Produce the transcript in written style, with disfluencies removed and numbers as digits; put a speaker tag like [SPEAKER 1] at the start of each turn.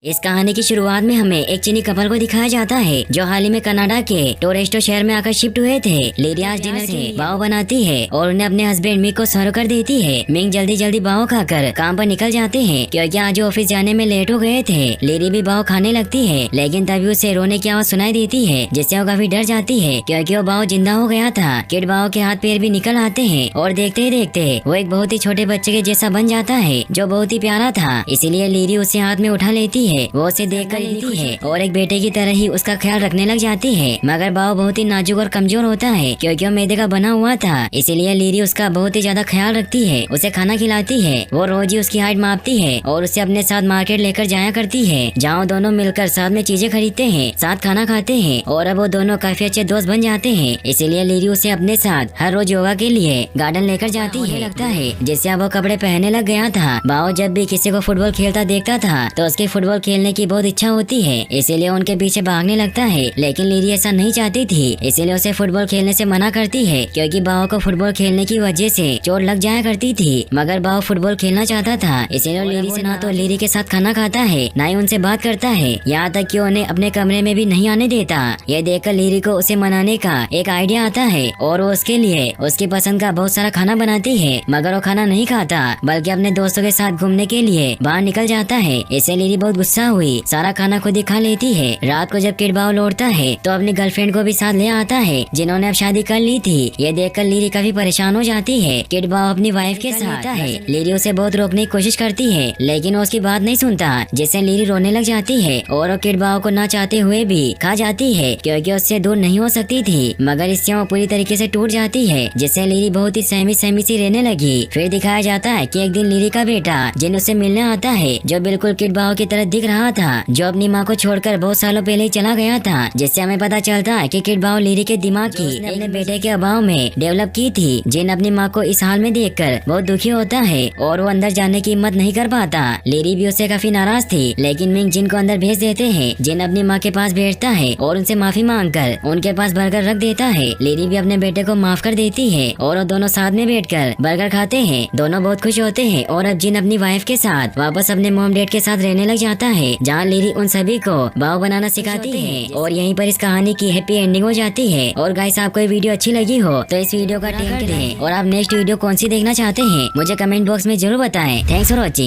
[SPEAKER 1] इस कहानी की शुरुआत में हमें एक चीनी कपल को दिखाया जाता है जो हाल ही में कनाडा के टोरेस्टो शहर में आकर शिफ्ट हुए थे। लेडी आज डिनर से बाव बनाती है और उन्हें अपने हस्बैंड मिंग को सर्व कर देती है। मिंग जल्दी जल्दी बाव खाकर काम पर निकल जाते हैं क्योंकि आज ऑफिस जाने में लेट हो गए थे। लेडी भी बाव खाने लगती है लेकिन तभी उसे रोने की आवाज सुनाई देती है जिससे वो काफी डर जाती है क्योंकि वो बाव जिंदा हो गया था। किड बाव के हाथ पैर भी निकल आते हैं और देखते ही देखते वो एक बहुत ही छोटे बच्चे के जैसा बन जाता है जो बहुत ही प्यारा था। इसीलिए लेडी उसे हाथ में उठा लेती है, वो उसे देखकर लेती है और एक बेटे की तरह ही उसका ख्याल रखने लग जाती है। मगर बाव बहुत ही नाजुक और कमजोर होता है क्योंकि वो मैदे का बना हुआ था। इसीलिए लीरी उसका बहुत ही ज्यादा ख्याल रखती है, उसे खाना खिलाती है। वो रोज ही उसकी हाइट मापती है और उसे अपने साथ मार्केट लेकर जाया करती है जहाँ दोनों मिलकर साथ में चीजें खरीदते हैं, साथ खाना खाते हैं और अब वो दोनों काफी अच्छे दोस्त बन जाते हैं। इसीलिए लीरी उसे अपने साथ हर रोज योगा के लिए गार्डन लेकर जाती है लगता है जिससे अब वो कपड़े पहनने लग गया था। बाव जब भी किसी को फुटबॉल खेलता देखता था तो उसके फुटबॉल खेलने की बहुत इच्छा होती है, इसीलिए उनके पीछे भागने लगता है। लेकिन लीरी ऐसा नहीं चाहती थी, इसीलिए उसे फुटबॉल खेलने से मना करती है क्योंकि बाव को फुटबॉल खेलने की वजह से चोट लग जाया करती थी। मगर बाव फुटबॉल खेलना चाहता था, इसीलिए लीरी से ना तो लीरी के साथ खाना खाता है ना ही उनसे बात करता है, यहाँ तक कि उन्हें अपने कमरे में भी नहीं आने देता। ये देखकर लीरी को उसे मनाने का एक आइडिया आता है और वो उसके लिए उसकी पसंद का बहुत सारा खाना बनाती है। मगर वो खाना नहीं खाता बल्कि अपने दोस्तों के साथ घूमने के लिए बाहर निकल जाता है। इससे लीरी बहुत गुस्सा हुई सारा खाना खुद ही खा लेती है। रात को जब किड बाव लौटता है तो अपनी गर्लफ्रेंड को भी साथ ले आता है जिन्होंने अब शादी कर ली थी। ये देखकर लीरी काफी परेशान हो जाती है। किड बाव अपनी वाइफ के साथ है। लीरी उसे बहुत रोकने की कोशिश करती है लेकिन वो उसकी बात नहीं सुनता जिससे लीरी रोने लग जाती है और वो किड बाव को ना चाहते हुए भी खा जाती है क्योंकि उससे दूर नहीं हो सकती थी। मगर इससे वो पूरी तरीके से टूट जाती है जिससे लीरी बहुत ही सहमी सहमी सी रहने लगी। फिर दिखाया जाता है कि एक दिन लीरी का बेटा जिन उससे मिलने आता है जो बिल्कुल किड बाव की तरह दिख रहा था, जो अपनी माँ को छोड़कर बहुत सालों पहले ही चला गया था। जिससे हमें पता चलता है कि किड बाव लीरी के दिमाग की अपने बेटे के अभाव में डेवलप की थी। जिन अपनी माँ को इस हाल में देखकर बहुत दुखी होता है और वो अंदर जाने की हिम्मत नहीं कर पाता। लीरी भी उससे काफी नाराज थी लेकिन मिंग जिन को अंदर भेज देते हैं। जिन अपनी माँ के पास भेजता है और उनसे माफी मांगकर उनके पास बर्गर रख देता है। लीरी भी अपने बेटे को माफ कर देती है और वो दोनों साथ में बैठकर बर्गर खाते हैं। दोनों बहुत खुश होते हैं और अब जिन अपनी वाइफ के साथ वापस अपने मॉम डैड के साथ रहने लग जाता है जहाँ लीरी उन सभी को बाव बनाना सिखाती है और यहीं पर इस कहानी की हैप्पी एंडिंग हो जाती है। और गाइस, आपको ये वीडियो अच्छी लगी हो तो इस वीडियो का टेक दें और आप नेक्स्ट वीडियो कौन सी देखना चाहते हैं मुझे कमेंट बॉक्स में जरूर बताएं। Thanks for watching.